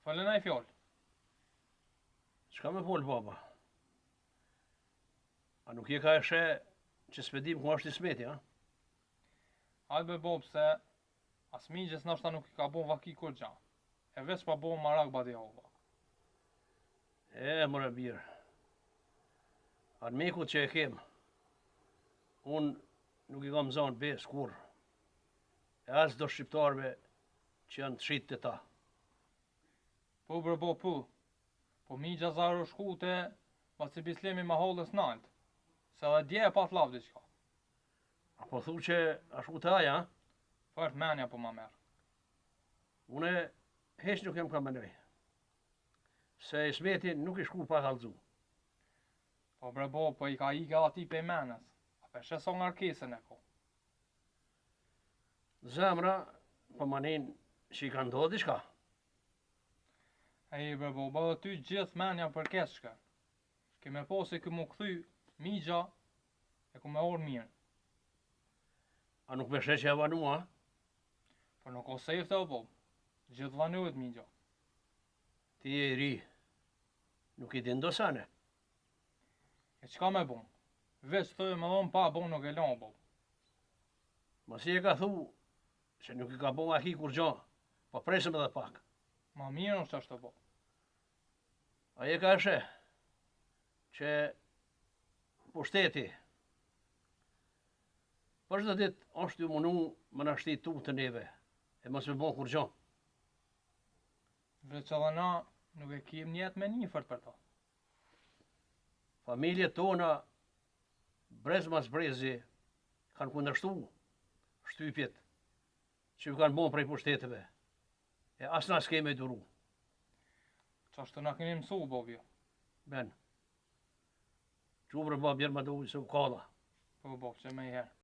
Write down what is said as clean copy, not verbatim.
Falena i fjallë. Çka me fol baba? A nuk je ka eshe që s'pedim ku është Ismeti, ha? Hajde be bob se as migjes nashta nuk i ka bon vaki kur gja. E veç pa bon marak badi hova. Mëre birë. Armikut që e kem, unë nuk i kam zanë bes kur. E as do shqiptarve që janë të shqitë të ta. Po bre bo pu. Po migja zaro shkute, pas i bislemi ma hollës nalt. Se dhe dje e pat lavdi qka. A po thu që ashtu të aja, ha? Fërt menja po ma merë. Une heq nuk jem ka menoj. Se Ismeti nuk i shku pa halzu. Po bre bo, po i ka i ka ati pe menës. A pe sheso ngarkesën e ko. Zemra, po manin që i ka ndodhi shka. E i bre bo, bëdhe ty gjithë menja për keshke. Keme po se këmu këthy migja e ku me orë mirë. A nuk me që e vanua, ha? Por nuk o sejfte o bob. Gjithë vanuet migja. Ti e i ri, nuk i din do sane. E qka me bon? Veç të me dhonë pa bon nuk e lanë bob. Masi e ka thu, që nuk i ka bon aki kur gjo, po presëm edhe pak. Ma mirë është ashtë të bob. A je ka eshe, që pushteti, për çdo ditë është ju munu më na shtit tu të neve, e mos me bon kur gjo. Veç edhe na nuk e kem njet me njëfert për ta. Familjet tona, brez mas brezi, kanë kundërshtu shtypjet që ju kanë bon prej pushteteve, e as na s'keme duru. Qashtë na keni mësu, bobjo. Ben, qubrë ba bjerë ma duhi se u kalla. Po bob, që me i herë.